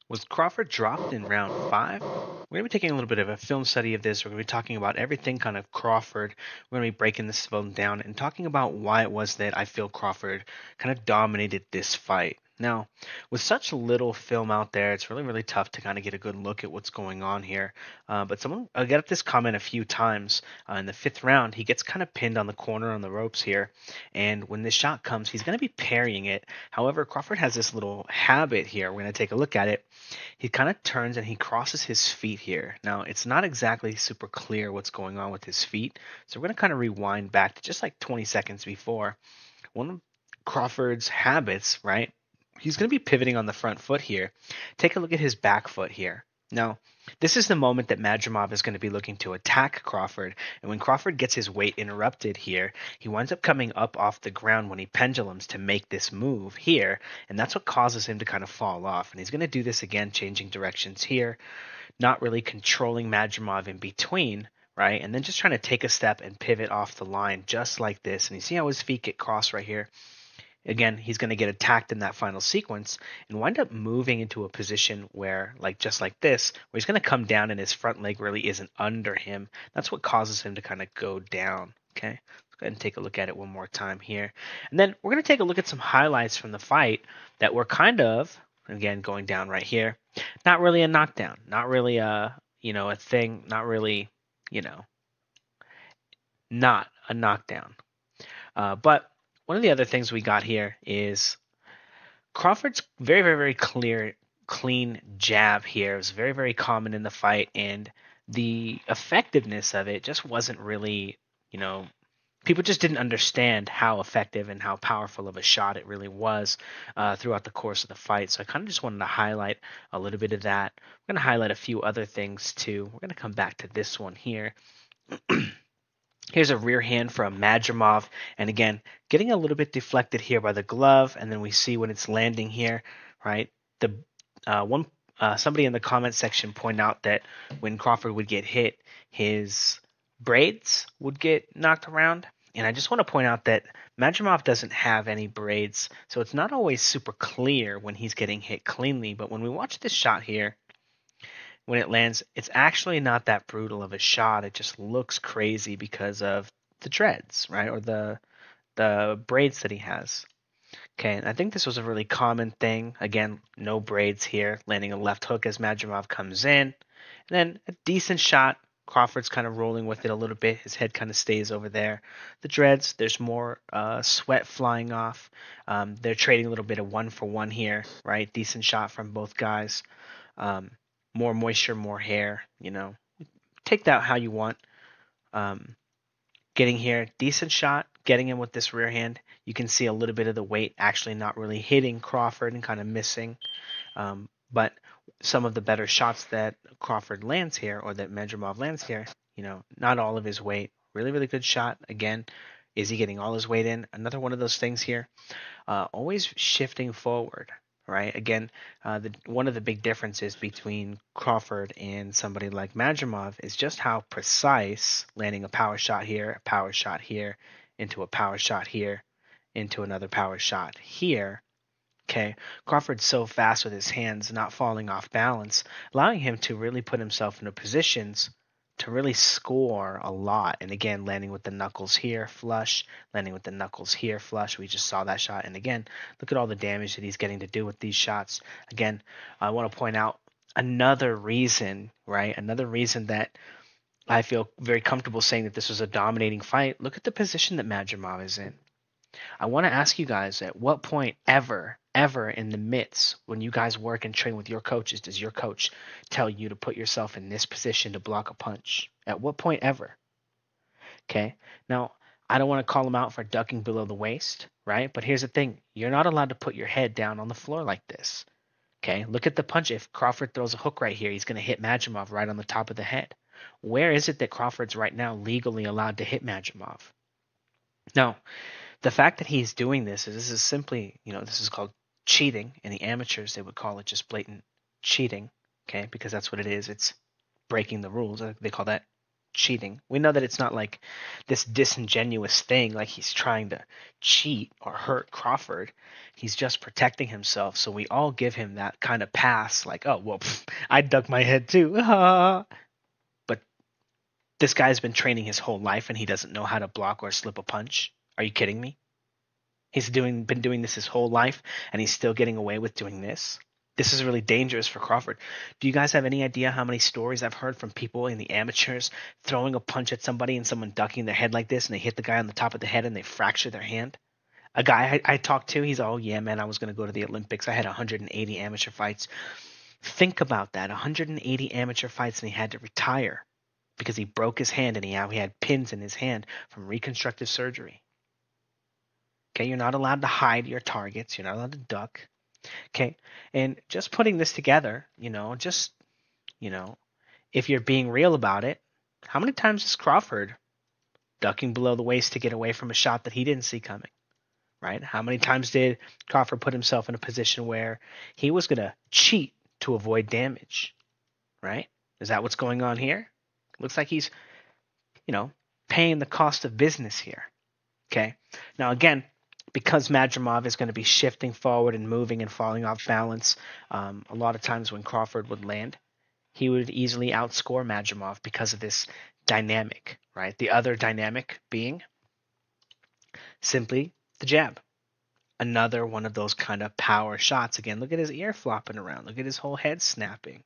Was Crawford dropped in round five? We're going to be taking a little bit of a film study of this. We're going to be talking about everything kind of Crawford. We're going to be breaking this film down and talking about why it was that I feel Crawford kind of dominated this fight. Now, with such little film out there, it's really, really tough to kind of get a good look at what's going on here. But someone, I got this comment a few times. In the fifth round, he gets kind of pinned on the corner on the ropes here. And when this shot comes, he's going to be parrying it. However, Crawford has this little habit here. We're going to take a look at it. He kind of turns and he crosses his feet here. Now, it's not exactly super clear what's going on with his feet. So we're going to kind of rewind back to just like 20 seconds before. One of Crawford's habits, right? He's going to be pivoting on the front foot here. Take a look at his back foot here. Now, this is the moment that Madrimov is going to be looking to attack Crawford. And when Crawford gets his weight interrupted here, he winds up coming up off the ground when he pendulums to make this move here. And that's what causes him to kind of fall off. And he's going to do this again, changing directions here, not really controlling Madrimov in between, right? And then just trying to take a step and pivot off the line just like this. And you see how his feet get crossed right here? Again, he's going to get attacked in that final sequence and wind up moving into a position where, like just like this, where he's going to come down and his front leg really isn't under him. That's what causes him to kind of go down. Okay, let's go ahead and take a look at it one more time here. And then we're going to take a look at some highlights from the fight that were kind of, again, going down right here. Not really a knockdown, not really a thing, not really, you know, not a knockdown. But one of the other things we got here is Crawford's very, very, very clean jab here. It was very, very common in the fight, and the effectiveness of it just wasn't really, people just didn't understand how effective and how powerful of a shot it really was throughout the course of the fight. So I kind of just wanted to highlight a little bit of that. We're going to highlight a few other things too. We're going to come back to this one here. Here's a rear hand from Madrimov, and again, getting a little bit deflected here by the glove, and then we see when it's landing here, right? The one somebody in the comment section pointed out that when Crawford would get hit, his braids would get knocked around, and I just want to point out that Madrimov doesn't have any braids, so it's not always super clear when he's getting hit cleanly. But when we watch this shot here, when it lands, it's actually not that brutal of a shot. It just looks crazy because of the dreads, right? Or the braids that he has. Okay, and I think this was a really common thing. Again, no braids here, landing a left hook as Madrimov comes in. And then a decent shot. Crawford's kind of rolling with it a little bit. His head kind of stays over there. The dreads, there's more sweat flying off. They're trading a little bit of 1-for-1 here, right? Decent shot from both guys. More moisture, more hair, take that how you want. Getting here, decent shot, getting him with this rear hand. You can see a little bit of the weight actually not really hitting Crawford and kind of missing. But some of the better shots that Crawford lands here, or that Madrimov lands here, not all of his weight. Really, really good shot. Again, is he getting all his weight in? Another one of those things here. Always shifting forward. Right. Again, one of the big differences between Crawford and somebody like Madrimov is just how precise landing a power shot here, a power shot here, into a power shot here, into another power shot here. Okay. Crawford's so fast with his hands not falling off balance, allowing him to really put himself into positions to really score a lot. And again, landing with the knuckles here, flush, landing with the knuckles here, flush. We just saw that shot. And again, look at all the damage that he's getting to do with these shots. Again, I want to point out another reason, right? Another reason that I feel very comfortable saying that this was a dominating fight. Look at the position that Madrimov is in. I want to ask you guys, at what point ever in the midst, when you guys work and train with your coaches, does your coach tell you to put yourself in this position to block a punch? At what point ever? Okay. Now, I don't want to call him out for ducking below the waist, right? But here's the thing. You're not allowed to put your head down on the floor like this. Okay. Look at the punch. If Crawford throws a hook right here, he's going to hit Madrimov right on the top of the head. Where is it that Crawford's right now legally allowed to hit Madrimov? No. The fact that he's doing this is simply, this is called cheating. In the amateurs, they would call it just blatant cheating, okay? Because that's what it is. It's breaking the rules. They call that cheating. We know that it's not like this disingenuous thing, like he's trying to cheat or hurt Crawford. He's just protecting himself. So we all give him that kind of pass, like, oh, well, I dug my head too. But this guy's been training his whole life and he doesn't know how to block or slip a punch. Are you kidding me? Been doing this his whole life and he's still getting away with doing this. This is really dangerous for Crawford. Do you guys have any idea how many stories I've heard from people in the amateurs throwing a punch at somebody and someone ducking their head like this and they hit the guy on the top of the head and they fracture their hand? A guy I talked to, he's, oh yeah, man, I was going to go to the Olympics. I had 180 amateur fights. Think about that, 180 amateur fights, and he had to retire because he broke his hand and he had pins in his hand from reconstructive surgery. Okay, you're not allowed to hide your targets. You're not allowed to duck. Okay, and just putting this together, you know, if you're being real about it, how many times is Crawford ducking below the waist to get away from a shot that he didn't see coming? Right? How many times did Crawford put himself in a position where he was going to cheat to avoid damage? Right? Is that what's going on here? Looks like he's, you know, paying the cost of business here. Okay. Now, again, because Madrimov is going to be shifting forward and moving and falling off balance, a lot of times when Crawford would land, he would easily outscore Madrimov because of this dynamic, right? The other dynamic being simply the jab. Another one of those kind of power shots. Again, look at his ear flopping around. Look at his whole head snapping.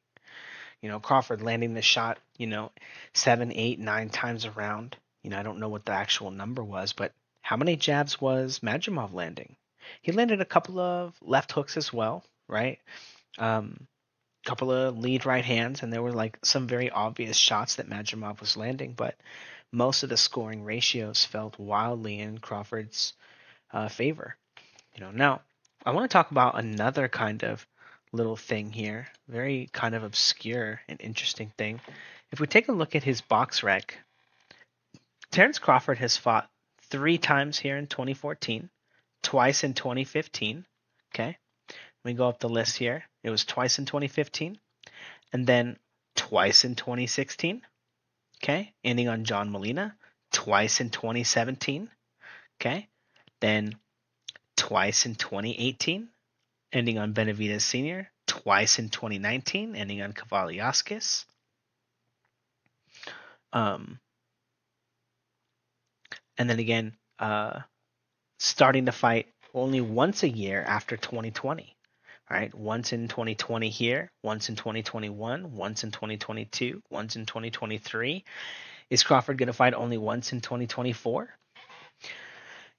Crawford landing the shot, 7, 8, 9 times around. I don't know what the actual number was, but how many jabs was Madrimov landing? He landed a couple of left hooks as well, right? Couple of lead right hands, and there were like some very obvious shots that Madrimov was landing, but most of the scoring ratios felt wildly in Crawford's favor. Now I want to talk about another kind of little thing here, very kind of obscure and interesting thing. If we take a look at his box rec, Terence Crawford has fought 3 times here in 2014, twice in 2015. Okay, we go up the list here. It was twice in 2015, and then twice in 2016. Okay, ending on John Molina, twice in 2017. Okay, then twice in 2018, ending on Benavidez Sr., twice in 2019, ending on Kavaliauskas. And then again, starting to fight only once a year after 2020. All right, once in 2020 here, once in 2021, once in 2022, once in 2023. Is Crawford going to fight only once in 2024?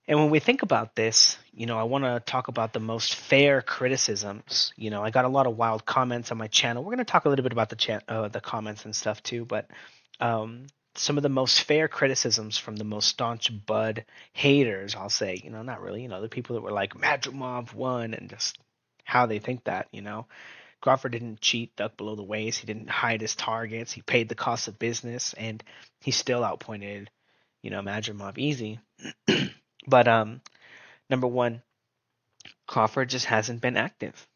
And when we think about this, I want to talk about the most fair criticisms. I got a lot of wild comments on my channel. We're going to talk a little bit about the comments and stuff too, but some of the most fair criticisms from the most staunch Bud haters, I'll say, not really, the people that were like Madrimov won and just how they think that, Crawford didn't cheat, duck below the waist. He didn't hide his targets. He paid the cost of business, and he still outpointed, Madrimov easy. But number one, Crawford just hasn't been active.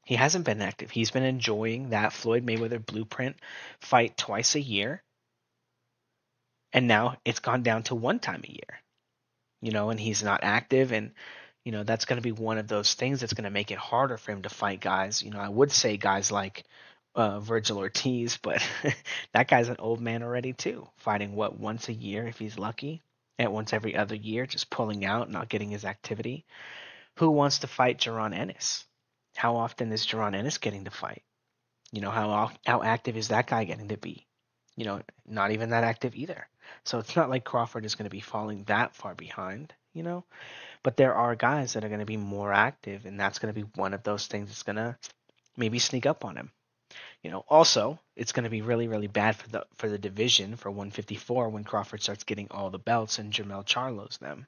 He hasn't been active. He's been enjoying that Floyd Mayweather blueprint fight twice a year. And now it's gone down to 1 time a year, and he's not active. And, that's going to be one of those things that's going to make it harder for him to fight guys. I would say guys like Virgil Ortiz, but that guy's an old man already too, fighting once a year if he's lucky, and once every other year, just pulling out, not getting his activity. Who wants to fight Jaron Ennis? How often is Jaron Ennis getting to fight? How active is that guy getting to be? Not even that active either. So it's not like Crawford is going to be falling that far behind, But there are guys that are going to be more active, and that's going to be one of those things that's going to maybe sneak up on him. Also, it's going to be really, really bad for the division for 154 when Crawford starts getting all the belts and Jermell Charlo's them,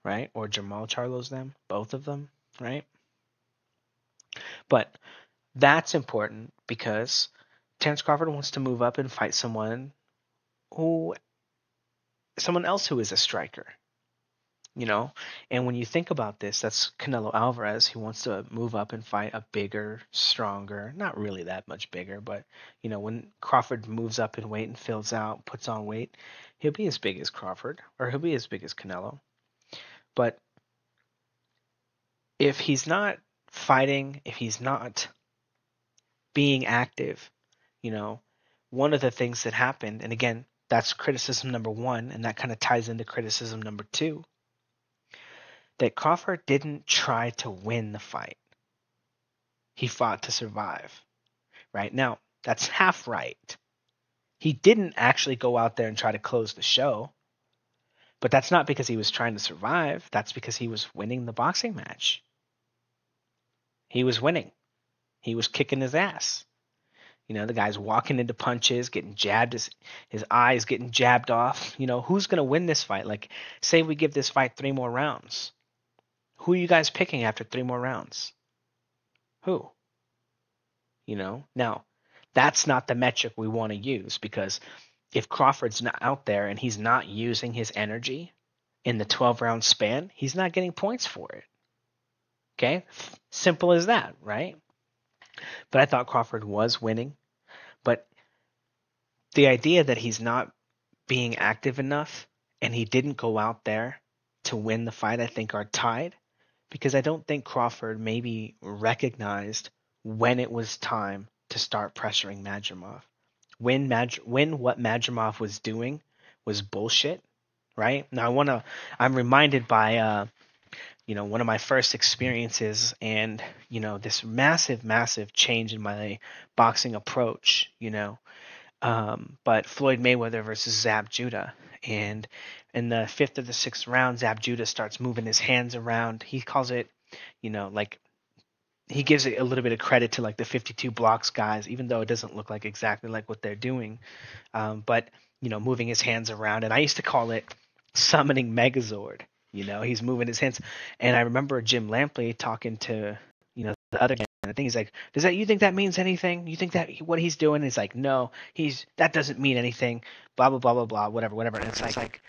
right? Or Jermall Charlo's them, both of them, right? But that's important because Terence Crawford wants to move up and fight someone else who is a striker. you know. And when you think about this, that's Canelo Alvarez. He wants to move up and fight a bigger, stronger, not really that much bigger, but when Crawford moves up in weight and fills out, puts on weight, he'll be as big as Crawford or he'll be as big as Canelo. But if he's not fighting, if he's not being active, you know, one of the things that happened, and again, that's criticism number one, and that kind of ties into criticism number two, that Crawford didn't try to win the fight. He fought to survive. Right? Now, that's half right. He didn't actually go out there and try to close the show, but that's not because he was trying to survive. That's because he was winning the boxing match. He was winning. He was kicking his ass. The guy's walking into punches, getting jabbed, his eyes getting jabbed off. Who's going to win this fight? Like, say we give this fight 3 more rounds. Who are you guys picking after 3 more rounds? Who? Now, that's not the metric we want to use, because if Crawford's not out there and he's not using his energy in the 12-round span, he's not getting points for it. Okay? Simple as that, right? But I thought Crawford was winning. But the idea that he's not being active enough and he didn't go out there to win the fight, I think are tied, because I don't think Crawford maybe recognized when it was time to start pressuring Madrimov. When what Madrimov was doing was bullshit, right? Now I'm reminded by one of my first experiences, and this massive change in my boxing approach, but Floyd Mayweather versus Zab Judah. And in the fifth or the sixth round, Zab Judah starts moving his hands around. He calls it, like, he gives it a little bit of credit to like the 52 blocks guys, even though it doesn't look like exactly like what they're doing. But moving his hands around, and I used to call it summoning Megazord. He's moving his hands, and I remember Jim Lampley talking to the other guy. And I think he's like, you think that means anything? You think that what he's doing is like, no, that doesn't mean anything. Blah blah blah blah blah. Whatever. And it's like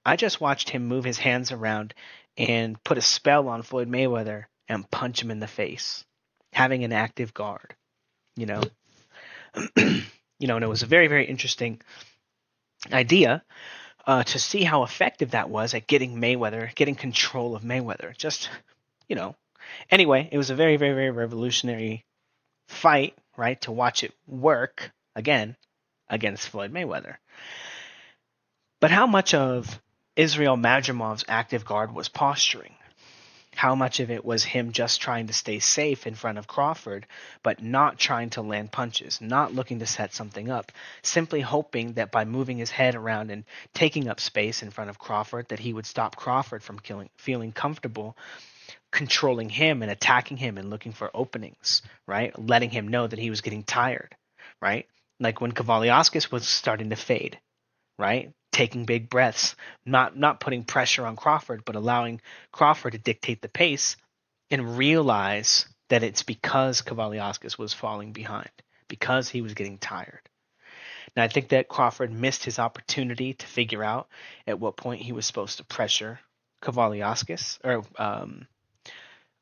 I just watched him move his hands around and put a spell on Floyd Mayweather and punch him in the face, having an active guard. And it was a very, very interesting idea to see how effective that was at getting control of Mayweather. Anyway, it was a very, very, very revolutionary fight, right? To watch it work again against Floyd Mayweather. But how much of Israel Madrimov's active guard was posturing? How much of it was him just trying to stay safe in front of Crawford, but not trying to land punches, not looking to set something up, simply hoping that by moving his head around and taking up space in front of Crawford, that he would stop Crawford from feeling comfortable controlling him and attacking him and looking for openings, right? Letting him know that he was getting tired, right? Like when Kavaliauskas was starting to fade, right? Taking big breaths, not putting pressure on Crawford, but allowing Crawford to dictate the pace, and realize that it's because Kavaliauskas was falling behind, because he was getting tired. Now, I think that Crawford missed his opportunity to figure out at what point he was supposed to pressure Kavaliauskas or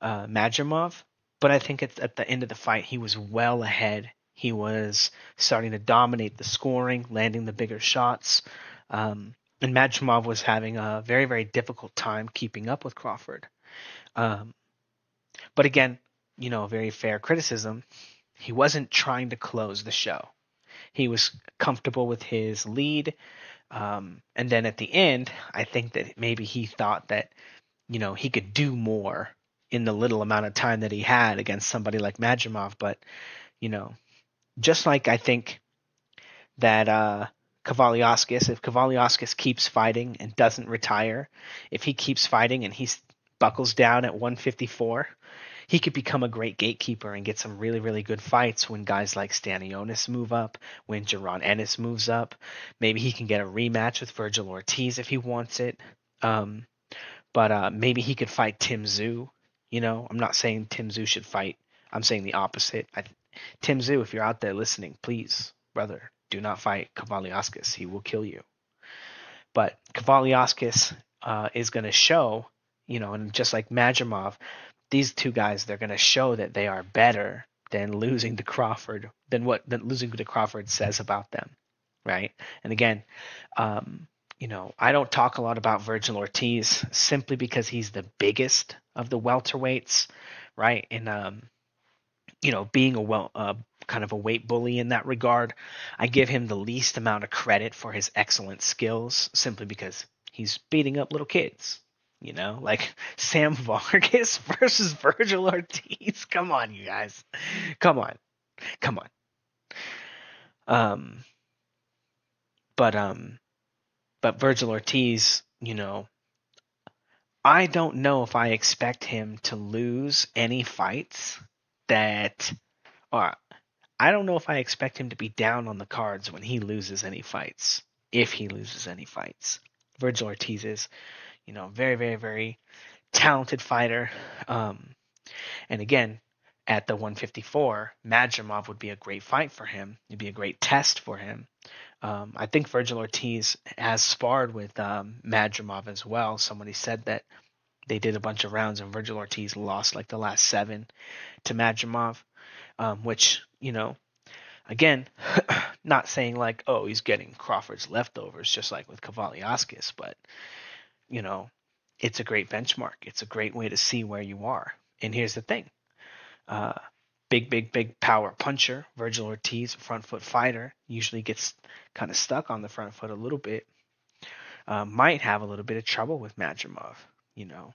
Madrimov, but I think at the end of the fight, he was well ahead. He was starting to dominate the scoring, landing the bigger shots. And Madrimov was having a very, very difficult time keeping up with Crawford. But again, a very fair criticism. He wasn't trying to close the show. He was comfortable with his lead. And then at the end, I think that maybe he thought that, he could do more in the little amount of time that he had against somebody like Madrimov. But, just like I think that if Kavaliauskas keeps fighting and doesn't retire, if he keeps fighting and he buckles down at 154, he could become a great gatekeeper and get some really, really good fights when guys like Stanionis move up, when Jaron Ennis moves up. Maybe he can get a rematch with Virgil Ortiz if he wants it. But maybe he could fight Tim Tszyu. I'm not saying Tim Tszyu should fight. I'm saying the opposite. Tim Tszyu, if you're out there listening, please, brother, do not fight Kavaliauskas. He will kill you. But Kavaliauskas, is going to show, and just like Majimov, these two guys, they're going to show that they are better than losing to Crawford, than losing to Crawford says about them, right? And again, um, I don't talk a lot about Virgil Ortiz simply because he's the biggest of the welterweights, right? And being kind of a weight bully in that regard, I give him the least amount of credit for his excellent skills simply because he's beating up little kids. Like Sam Vargas versus Virgil Ortiz. Come on, you guys. Come on. Come on. Um, but Virgil Ortiz, I don't know if I expect him to lose any fights that or I don't know if I expect him to be down on the cards when he loses any fights, if he loses any fights. Virgil Ortiz is, very, very, very talented fighter. And again, at the 154, Madrimov would be a great fight for him. It'd be a great test for him. I think Virgil Ortiz has sparred with Madrimov as well. Somebody said that they did a bunch of rounds and Virgil Ortiz lost like the last 7 to Madrimov, which, again, not saying like, oh, he's getting Crawford's leftovers, just like with Kavaliaskis, but, you know, it's a great benchmark. It's a great way to see where you are. And here's the thing. Uh, big power puncher, Virgil Ortiz, front foot fighter, usually gets kind of stuck on the front foot a little bit. Might have a little bit of trouble with Madrimov, you know.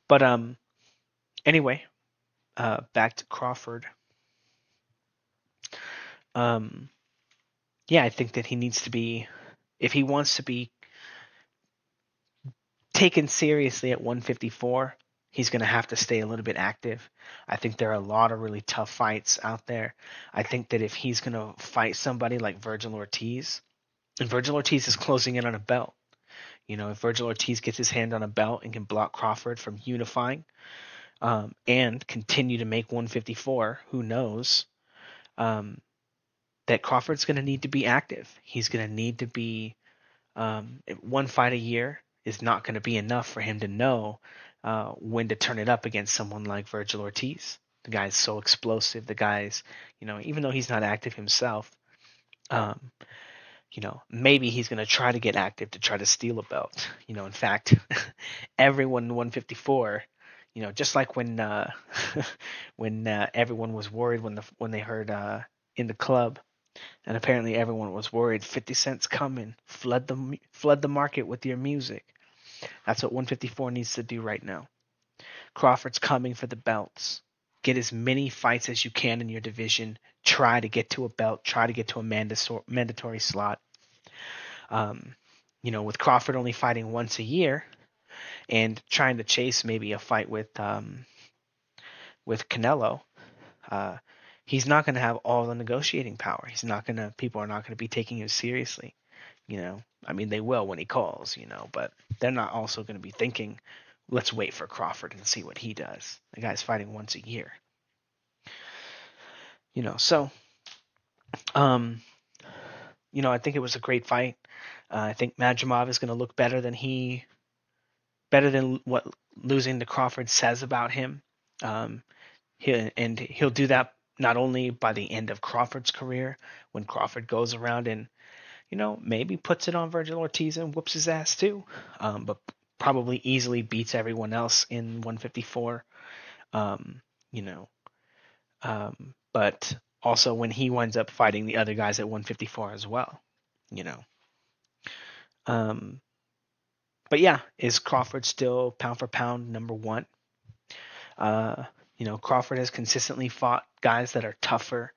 But anyway, back to Crawford. Yeah, I think that he needs to be, if he wants to be taken seriously at 154, he's going to have to stay a little bit active. I think there are a lot of really tough fights out there. I think that if he's going to fight somebody like Virgil Ortiz, and Virgil Ortiz is closing in on a belt, if Virgil Ortiz gets his hand on a belt and can block Crawford from unifying, and continue to make 154, who knows, that Crawford's going to need to be active. He's going to need to be, one fight a year is not going to be enough for him to know when to turn it up against someone like Virgil Ortiz. The guy's so explosive. The guy's, even though he's not active himself, um, maybe he's going to try to get active to try to steal a belt. In fact, everyone in 154, just like when when everyone was worried when they heard in the club, and apparently everyone was worried 50 Cent's coming, flood the market with your music. That's what 154 needs to do right now. Crawford's coming for the belts. Get as many fights as you can in your division. Try to get to a belt. Try to get to a mandatory slot. With Crawford only fighting once a year and trying to chase maybe a fight with Canelo, he's not going to have all the negotiating power. People are not going to be taking him seriously. They will when he calls, but they're not also going to be thinking, let's wait for Crawford and see what he does. The guy's fighting once a year. So, I think it was a great fight. I think Madrimov is going to look better than what losing to Crawford says about him. He'll do that not only by the end of Crawford's career, when Crawford goes around and, maybe puts it on Virgil Ortiz and whoops his ass too, but probably easily beats everyone else in 154. But also when he winds up fighting the other guys at 154 as well, But yeah, is Crawford still pound for pound number one? Crawford has consistently fought guys that are tougher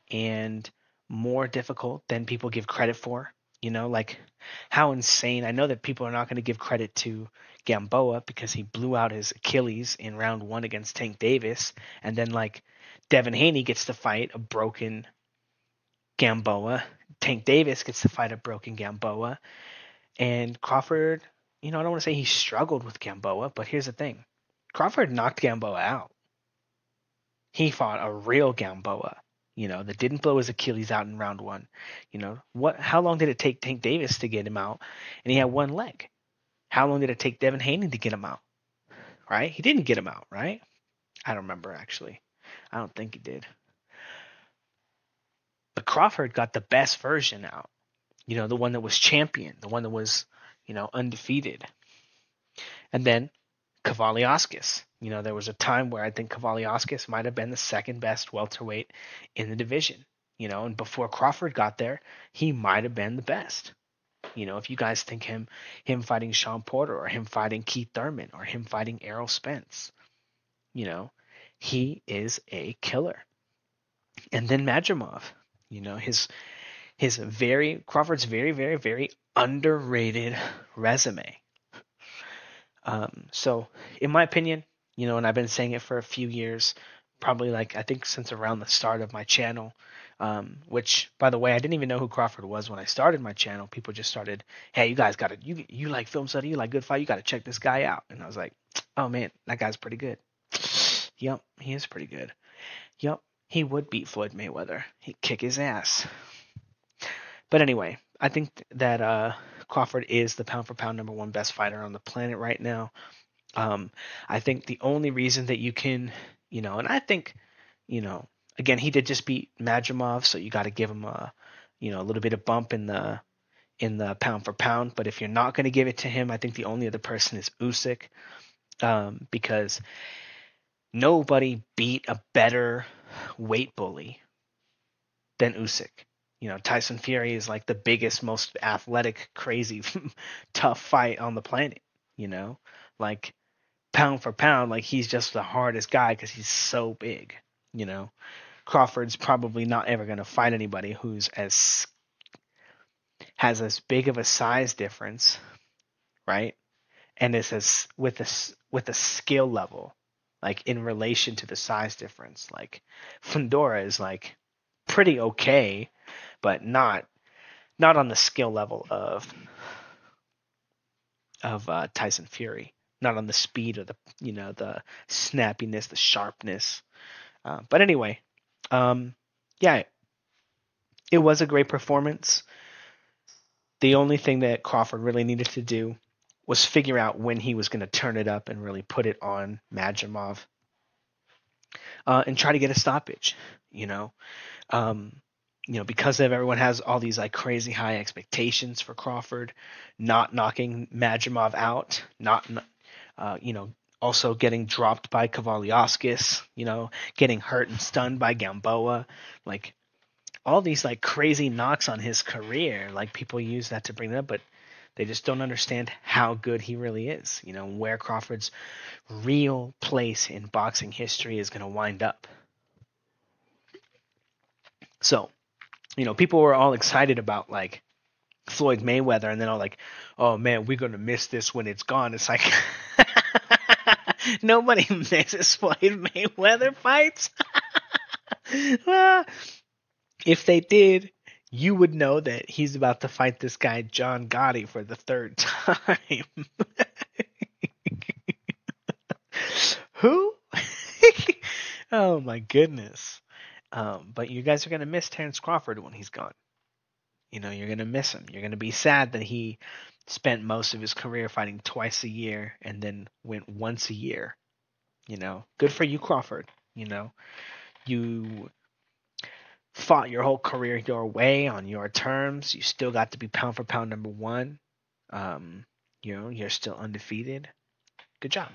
and more difficult than people give credit for. Like how insane. I know that people are not going to give credit to Gamboa because he blew out his Achilles in round 1 against Tank Davis. And then like Devin Haney gets to fight a broken Gamboa. Tank Davis gets to fight a broken Gamboa. And Crawford, I don't want to say he struggled with Gamboa, but here's the thing. Crawford knocked Gamboa out. He fought a real Gamboa, that didn't blow his Achilles out in round 1. How long did it take Tank Davis to get him out? And he had one leg. How long did it take Devin Haney to get him out? Right? He didn't get him out, right? I don't remember actually. I don't think he did. But Crawford got the best version out. The one that was champion, the one that was, undefeated. And then Kavaliauskas. There was a time where I think Kavaliauskas might have been the second best welterweight in the division. And before Crawford got there, he might have been the best. If you guys think him fighting Sean Porter or him fighting Keith Thurman or him fighting Errol Spence, he is a killer. And then Madrimov, his Crawford's very, very, very underrated resume. So in my opinion, and I've been saying it for a few years, probably like I think since around the start of my channel, which by the way, I didn't even know who Crawford was when I started my channel. People just started, hey, you guys got to, you like film study, you like good fight, you got to check this guy out. And I was like, oh man, that guy's pretty good. Yep, he is pretty good. Yep, he would beat Floyd Mayweather. He'd kick his ass. But anyway, I think that Crawford is the pound for pound number one best fighter on the planet right now. I think the only reason that you can, and I think, again, he did just beat Madrimov, so you got to give him a little bit of bump in the pound for pound. But if you're not going to give it to him, I think the only other person is Usyk, because nobody beat a better weight bully than Usyk. Tyson Fury is like the biggest, most athletic, crazy, tough fight on the planet. Like pound for pound, like he's just the hardest guy because he's so big. Crawford's probably not ever going to fight anybody who's has as big of a size difference, right? And is as with a skill level, like in relation to the size difference. Like Fundora is like pretty okay, but not on the skill level of Tyson Fury. Not on the speed or the snappiness, the sharpness. But anyway, yeah, it was a great performance. The only thing that Crawford really needed to do was figure out when he was going to turn it up and really put it on Madrimov, and try to get a stoppage. Because everyone has all these like crazy high expectations for Crawford, not knocking Madrimov out, not also getting dropped by Kavaliauskas, getting hurt and stunned by Gamboa, like all these like crazy knocks on his career. Like people use that to bring it up, but they just don't understand how good he really is. Where Crawford's real place in boxing history is going to wind up. So, people were all excited about like Floyd Mayweather, and then all like, oh man, we're gonna miss this when it's gone. It's like nobody misses Floyd Mayweather fights. If they did, you would know that he's about to fight this guy John Gotti for the third time. Who? Oh my goodness. But you guys are gonna miss Terrence Crawford when he's gone. You're going to miss him. You're going to be sad that he spent most of his career fighting twice a year and then went once a year. Good for you, Crawford. You fought your whole career your way on your terms. You still got to be pound for pound number one. You're still undefeated. Good job.